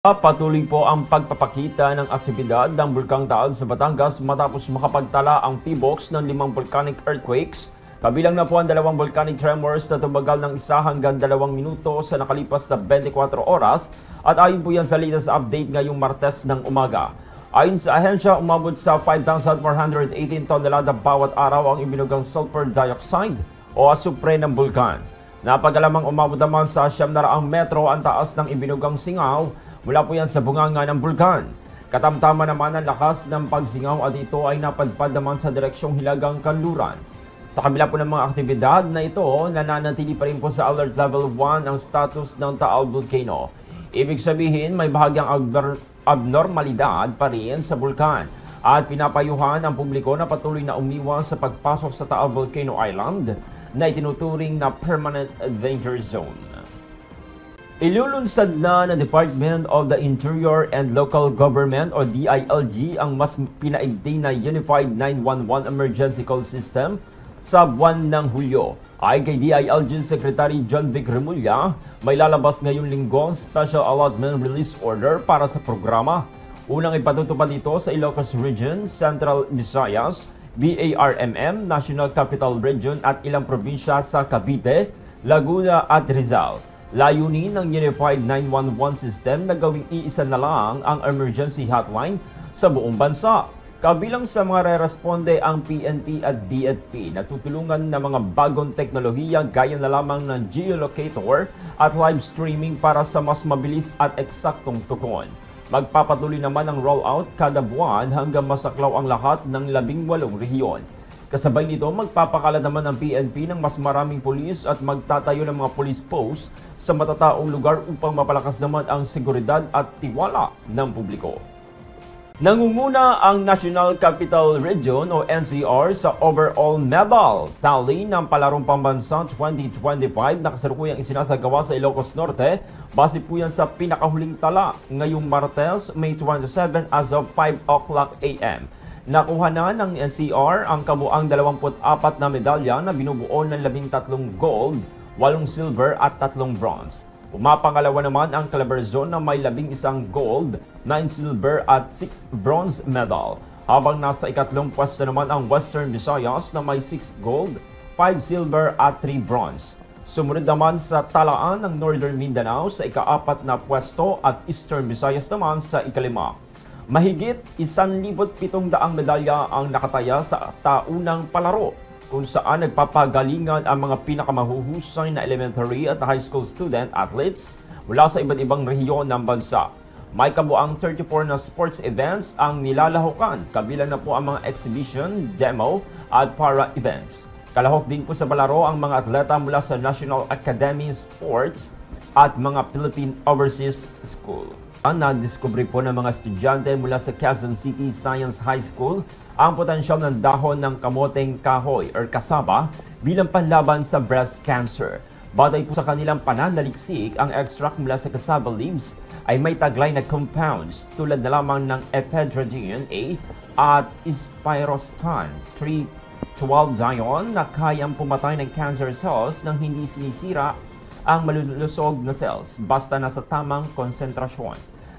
Patuloy po ang pagpapakita ng aktibidad ng Bulkang Taal sa Batangas matapos makapagtala ang PBOX ng 5 volcanic earthquakes. Kabilang na po ang 2 volcanic tremors na tumagal ng 1 hanggang 2 minuto sa nakalipas na 24 oras at ayon po yan sa latest update ngayong Martes ng umaga. Ayon sa ahensya, umabot sa 5,418 tonelada bawat araw ang ibinugang sulfur dioxide o asupre ng bulkan. Napagalamang umabot naman sa 900 metro ang taas ng ibinugang singaw mula po yan sa bunganga ng bulkan. Katamtama naman ang lakas ng pagsingaw at ito ay napadpad naman sa direksyong Hilagang Kanluran. Sa kabila po ng mga aktibidad na ito, nananatili pa rin po sa Alert Level 1 ang status ng Taal Volcano. Ibig sabihin may bahagyang abnormalidad pa rin sa bulkan at pinapayuhan ang publiko na patuloy na umiwas sa pagpasok sa Taal Volcano Island na itinuturing na permanent danger zone. Ilulunsad na ng Department of the Interior and Local Government o DILG ang mas pinaigting na Unified 911 Emergency Call System sa buwan ng Hulyo. Ay kay DILG Secretary John Vic Remulla, may lalabas ngayong linggo Special Allotment Release Order para sa programa. Unang ipatutupad ito sa Ilocos Region, Central Visayas, BARMM, National Capital Region at ilang probinsya sa Cavite, Laguna at Rizal. Layunin ng Unified 911 System na gawing iisa na lang ang emergency hotline sa buong bansa. Kabilang sa mga re-responde ang PNP at DFP na tutulungan ng mga bagong teknolohiya gaya na lamang ng geolocator at live streaming para sa mas mabilis at eksaktong tukon. Magpapatuloy naman ang rollout kada buwan hanggang masaklaw ang lahat ng 18 rehiyon. Kasabay nito, magpapakalat naman ang PNP ng mas maraming pulis at magtatayo ng mga police posts sa matataong lugar upang mapalakas naman ang seguridad at tiwala ng publiko. Nangunguna ang National Capital Region o NCR sa overall medal tally ng Palarong Pambansa 2025 na kasalukuyang isinasagawa sa Ilocos Norte. Base po yan sa pinakahuling tala ngayong Martes, May 27 as of 5 o'clock a.m. Nakuha na ng NCR ang kabuang 24 na medalya na binubuo ng 13 gold, 8 silver at 3 bronze. Pumapangalawa naman ang Calabarzon na may 11 gold, 9 silver at 6 bronze medal. Habang nasa ikatlong pwesto naman ang Western Visayas na may 6 gold, 5 silver at 3 bronze. Sumunod naman sa talaan ng Northern Mindanao sa ika-4 na pwesto at Eastern Visayas naman sa ika-5. Mahigit 1,700 medalya ang nakataya sa taunang palaro kung saan nagpapagalingan ang mga pinakamahuhusay na elementary at high school student athletes mula sa iba't ibang rehiyon ng bansa. May kabuang 34 na sports events ang nilalahukan, kabilang na po ang mga exhibition, demo at para events. Kalahok din po sa palaro ang mga atleta mula sa National Academy Sports at mga Philippine Overseas School. Nadiskubre po ng mga estudyante mula sa Quezon City Science High School ang potensyal ng dahon ng kamoteng kahoy or kasaba bilang panlaban sa breast cancer. Batay po sa kanilang pananaliksik, ang extract mula sa cassava leaves ay may taglay na compounds tulad na lamang ng ephedrine A at spirostan 3,12-dione na kayang pumatay ng cancer cells nang hindi sinisira ang malulusog na cells basta nasa tamang konsentrasyon.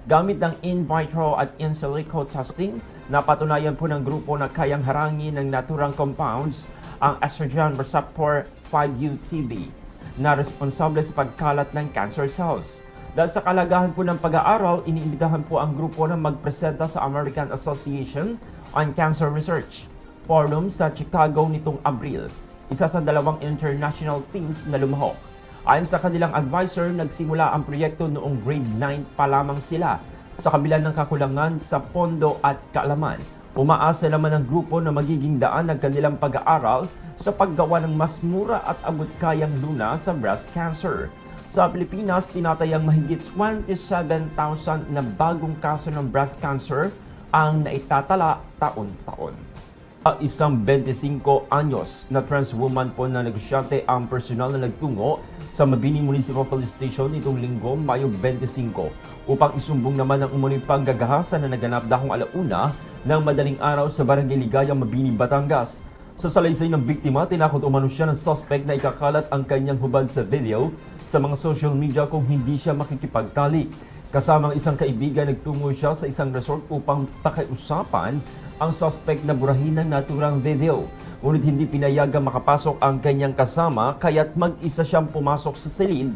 Gamit ng in vitro at in silico testing, napatunayan po ng grupo na kayang harangin ng naturang compounds ang estrogen receptor 5-UTB na responsable sa pagkalat ng cancer cells. Dahil sa kalagahan po ng pag-aaral, iniimbitahan po ang grupo na magpresenta sa American Association on Cancer Research Forum sa Chicago nitong Abril, isa sa 2 international teams na lumahok. Ayon sa kanilang advisor, nagsimula ang proyekto noong grade 9 pa lamang sila sa kabila ng kakulangan sa pondo at kaalaman. Umaasa naman ang grupo na magiging daan ng kanilang pag-aaral sa paggawa ng mas mura at abot-kayang luna sa breast cancer. Sa Pilipinas, tinatayang mahigit 27,000 na bagong kaso ng breast cancer ang naitatala taon-taon. Isang 25 anyos na trans woman po na negosyante ang personal na nagtungo sa Mabini Municipal Police Station nitong linggo, Mayo 25, upang isumbong naman ang umuning panggagahasan na naganap dakong alauna ng madaling araw sa Barangay Ligaya, Mabini, Batangas. Sa salaysay ng biktima, tinakot umano siya ng suspect na ikakalat ang kanyang hubad sa video sa mga social media kung hindi siya makikipagtalik. Kasamang isang kaibigan, nagtungo siya sa isang resort upang pakiusapan ang suspect na burahin ng naturang video. Ngunit hindi pinayagang makapasok ang kanyang kasama kaya't mag-isa siyang pumasok sa silid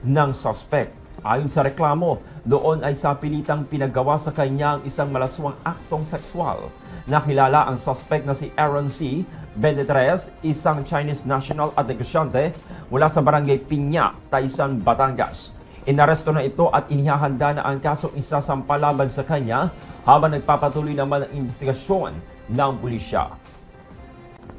ng suspect. Ayon sa reklamo, doon ay sapilitang pinagawa sa kanya ang isang malaswang aktong sexual. Nakilala ang suspect na si Aaron C. 23, isang Chinese national at negosyante mula sa barangay Piña, Taysan, Batangas. Inaresto na ito at inihahanda na ang kasong isasampa laban sa kanya habang nagpapatuloy naman ang investigasyon ng pulisya.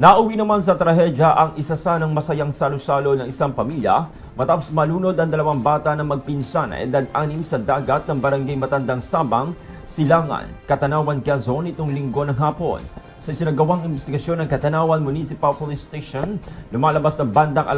Nauwi naman sa trahedya ang isa sanang masayang salo-salo ng isang pamilya matapos malunod ang dalawang bata na magpinsan na edad 6 sa dagat ng barangay Matandang Sabang, Silangan, Katanawan, Quezon itong linggo ng hapon. Sa isinagawang investigasyon ng Katanawan Municipal Police Station, lumalabas na bandang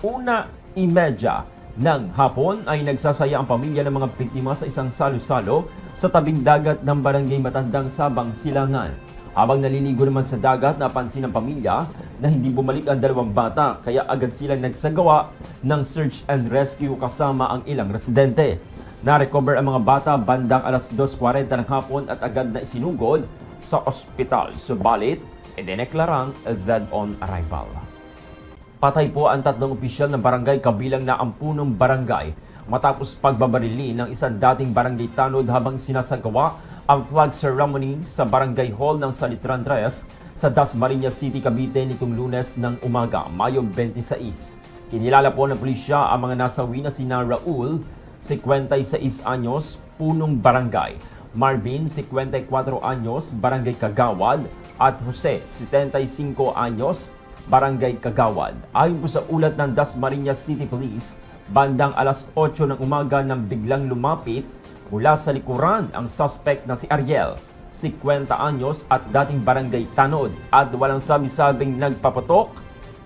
1:30 ng hapon ay nagsasaya ang pamilya ng mga biktima sa isang salo-salo sa tabing dagat ng barangay Matandang Sabang, Silangan. Habang naliligo naman sa dagat, napansin ng pamilya na hindi bumalik ang dalawang bata kaya agad silang nagsagawa ng search and rescue kasama ang ilang residente. Na-recover ang mga bata bandang 2:40 ng hapon at agad na isinugod sa ospital. Subalit, idineklarang dead on arrival. Patay po ang 3 opisyal ng barangay kabilang na ang punong barangay matapos pagbabarili ng isang dating barangay tanod habang sinasagawa ang flag ceremony sa barangay hall ng Salitran 3 sa Dasmariñas City, Cavite nitong Lunes ng umaga, Mayo 26. Kinilala po ng pulisya ang mga nasawi na sina Raul, 56 anyos, punong barangay, Marvin, 54 anyos, barangay Kagawad, at Jose, 75 anyos, barangay Kagawad. Ayon po sa ulat ng Dasmariñas City Police, bandang 8:00 ng umaga nang biglang lumapit mula sa likuran ang suspect na si Ariel, 50 anyos at dating barangay tanod at walang sabi-sabing nagpaputok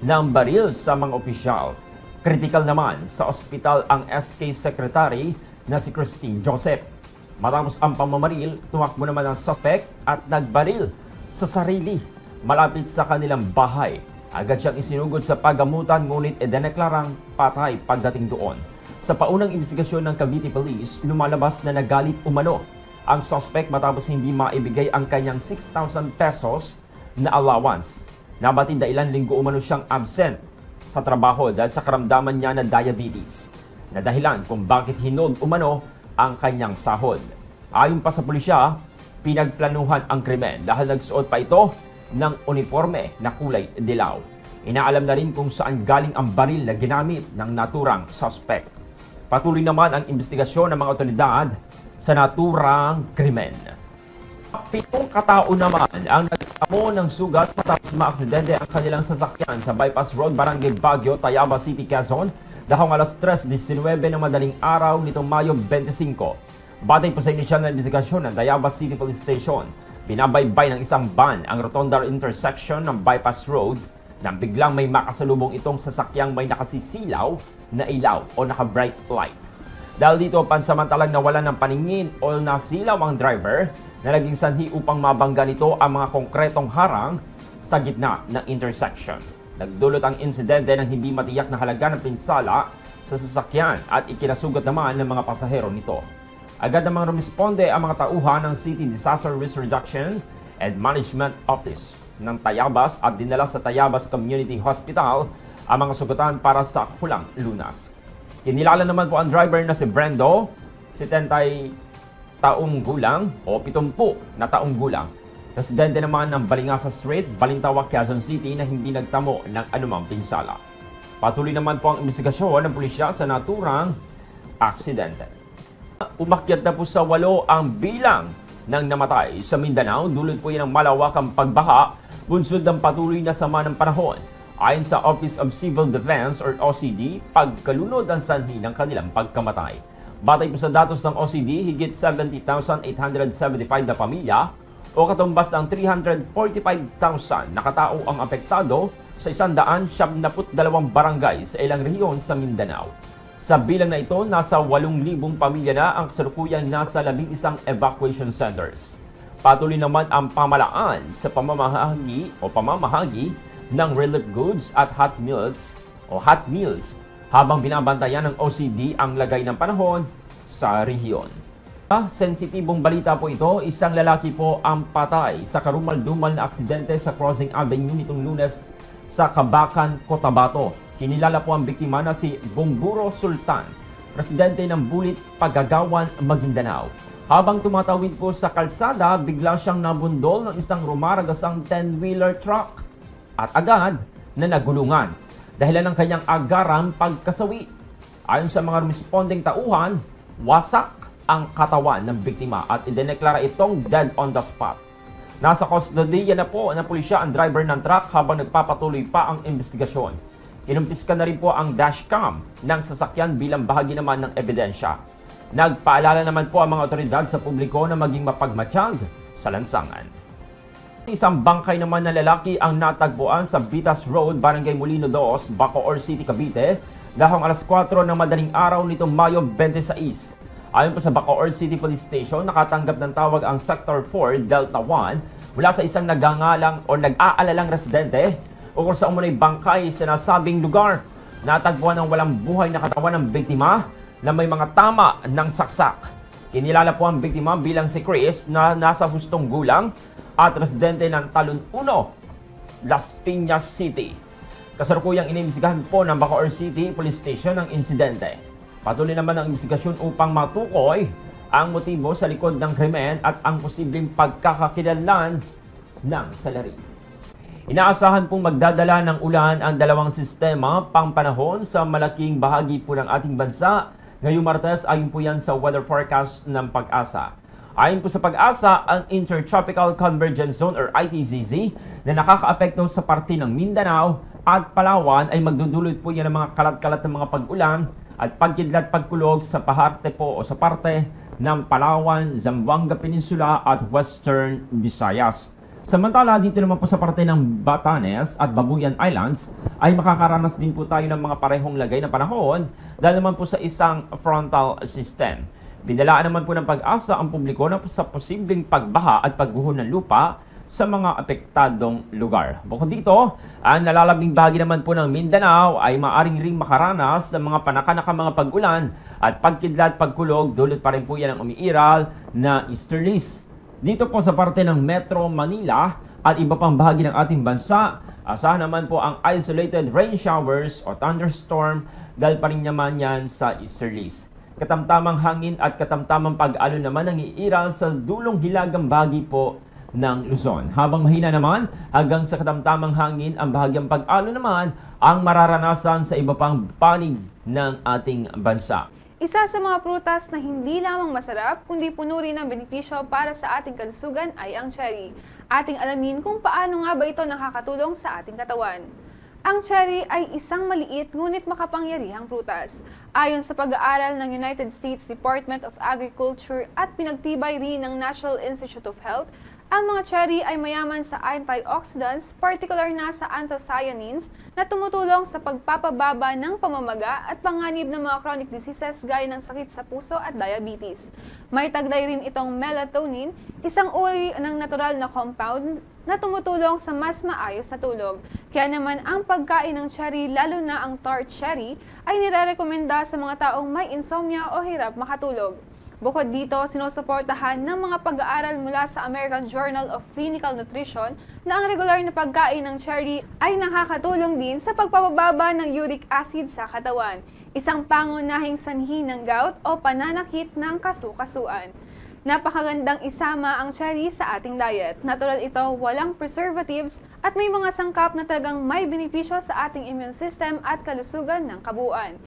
ng baril sa mga opisyal. Critical naman sa ospital ang SK Secretary na si Christine Joseph. Matapos ang pamamaril, tumakbo naman ang suspect at nagbaril sa sarili malapit sa kanilang bahay. Agad siyang isinugod sa pagamutan ngunit idineklarang patay pagdating doon. Sa paunang investigasyon ng Cavite Police, lumalabas na nagalit umano ang suspect matapos hindi maibigay ang kanyang 6,000 pesos na allowance. Nabatid na ilang linggo umano siyang absent sa trabaho dahil sa karamdaman niya na diabetes, na dahilan kung bakit hinold umano ang kanyang sahod. Ayon pa sa pulisya, pinagplanuhan ang krimen dahil nagsuot pa ito ng uniforme na kulay dilaw. Inaalam na rin kung saan galing ang baril na ginamit ng naturang suspect. Patuloy naman ang investigasyon ng mga otoridad sa naturang krimen. 7 katao naman ang nagtamo ng sugat matapos maaksidente ang kanilang sasakyan sa Bypass Road, Barangay Baguio, Tayabas City, Quezon, dahong 3:19 ng madaling araw nitong Mayo 25. Batay po sa inisyal na investigasyon ng Tayabas City Police Station, binabaybay ng isang van ang rotunda intersection ng Bypass Road nang biglang may makasalubong itong sasakyang may nakasisilaw na ilaw o naka-bright light. Dahil dito, pansamantalang nawalan ng paningin o nasilaw ang driver na naging sanhi upang mabangga nito ang mga konkretong harang sa gitna ng intersection. Nagdulot ang insidente ng hindi matiyak na halaga ng pinsala sa sasakyan at ikinasugat naman ng mga pasahero nito. Agad namang rumisponde ang mga tauhan ng City Disaster Risk Reduction and Management Office ng Tayabas at dinala sa Tayabas Community Hospital ang mga sugatan para sa kulang lunas. Kinilala naman po ang driver na si Brendo, 70 taong gulang o 70 na taong gulang. Residente naman ng Balingasa Street, Balintawak, Quezon City na hindi nagtamo ng anumang pinsala. Patuloy naman po ang investigasyon ng pulisya sa naturang aksidente. Umakyat na po sa 8 ang bilang ng namatay sa Mindanao. Dulot po yan ng malawakang pagbaha, bunsod ng patuloy na sama ng panahon. Ayon sa Office of Civil Defense or OCD, pagkalunod ang sanhi ng kanilang pagkamatay. Batay po sa datos ng OCD, higit 70,875 na pamilya o katumbas ng 345,000 na katao ang apektado sa 172 barangay sa ilang rehiyon sa Mindanao. Sa bilang na ito, nasa 8,000 pamilya na ang kasalukuyang nasa 11 evacuation centers. Patuloy naman ang pamalaan sa pamamahagi ng relief goods at hot meals habang binabantayan ng OCD ang lagay ng panahon sa rehiyon. Sensitibong balita po ito, isang lalaki po ang patay sa karumal-dumal na aksidente sa Crossing Avenue nitong Lunes sa Cabacan, Cotabato. Kinilala po ang biktima na si Bongburo Sultan, presidente ng Bulit, Pagagawan, Maguindanao. Habang tumatawid po sa kalsada, bigla siyang nabundol ng isang rumaragasang 10-wheeler truck at agad na nagulungan dahilan ng kanyang agarang pagkasawi. Ayon sa mga responding tauhan, wasak ang katawan ng biktima at idineklara itong dead on the spot. Nasa kustodiya na po ng pulisya ang driver ng truck habang nagpapatuloy pa ang investigasyon. Kinumpiska na rin po ang dashcam ng sasakyan bilang bahagi naman ng ebidensya. Nagpaalala naman po ang mga otoridad sa publiko na maging mapagmatsyag sa lansangan. Isang bangkay naman na lalaki ang natagpuan sa Bitas Road, Barangay Molino 2, Bacoor City, Cavite, dahong alas 4 ng madaling araw nitong Mayo 26. Ayon po sa Bacoor City Police Station, nakatanggap ng tawag ang Sector 4 Delta 1 mula sa isang nagangalang o nag-aalalang residente ukol sa umunay bangkay sa nasabing lugar. Natagpuan ang walang buhay na katawan ng biktima na may mga tama ng saksak. Kinilala po ang biktima bilang si Chris na nasa hustong gulang at residente ng Talon 1, Las Piñas City. Kasalukuyang inimbestigahan po ng Bacoor City Police Station ang insidente. Patuloy naman ang investigasyon upang matukoy ang motibo sa likod ng krimen at ang posibleng pagkakakilanlan ng salari. Inaasahan pong magdadala ng ulan ang dalawang sistema pangpanahon sa malaking bahagi po ng ating bansa ngayong Martes, ayon po yan sa weather forecast ng Pag-asa. Ayon po sa Pag-asa, ang Intertropical Convergence Zone or ITZZ na nakakaapekto sa parte ng Mindanao at Palawan ay magdudulot po yan ng mga kalat-kalat ng mga pag-ulan at pagkidlat pagkulog sa parte po o sa parte ng Palawan, Zamboanga Peninsula at Western Visayas. Samantala, dito naman po sa parte ng Batanes at Babuyan Islands ay makakaranas din po tayo ng mga parehong lagay na panahon dahil naman po sa isang frontal system. Binalaan naman po ng Pag-asa ang publiko na sa posibleng pagbaha at pagguho ng lupa sa mga apektadong lugar. Bukod dito, ang nalalabing bahagi naman po ng Mindanao ay maaring ring makaranas ng mga panaka-naka mga pag-ulan at pagkidlat pagkulog, dulot pa rin po yan ang umiiral na easterlies. Dito po sa parte ng Metro Manila at iba pang bahagi ng ating bansa, asahan naman po ang isolated rain showers o thunderstorm dahil pa rin naman yan sa easterlies. Katamtamang hangin at katamtamang pag-alon naman ang iiral sa dulong hilagang bahagi po ng Luzon. Habang mahina naman, hanggang sa katamtamang hangin, ang bahagyang pag-alon naman ang mararanasan sa iba pang panig ng ating bansa. Isa sa mga prutas na hindi lamang masarap, kundi puno rin ng benepisyo para sa ating kalusugan ay ang cherry. Ating alamin kung paano nga ba ito nakakatulong sa ating katawan. Ang cherry ay isang maliit ngunit makapangyarihang prutas. Ayon sa pag-aaral ng United States Department of Agriculture at pinagtibay rin ng National Institute of Health, ang mga cherry ay mayaman sa antioxidants, particular na sa anthocyanins, na tumutulong sa pagpapababa ng pamamaga at panganib ng mga chronic diseases gaya ng sakit sa puso at diabetes. May taglay rin itong melatonin, isang uri ng natural na compound na tumutulong sa mas maayos na tulog. Kaya naman ang pagkain ng cherry, lalo na ang tart cherry, ay nirerekomenda sa mga taong may insomnia o hirap makatulog. Bukod dito, sinusuportahan ng mga pag-aaral mula sa American Journal of Clinical Nutrition na ang regular na pagkain ng cherry ay nakakatulong din sa pagpapababa ng uric acid sa katawan, isang pangunahing sanhi ng gout o pananakit ng kasukasuan. Napakagandang isama ang cherry sa ating diet. Natural ito, walang preservatives at may mga sangkap na talagang may benepisyo sa ating immune system at kalusugan ng kabuuan.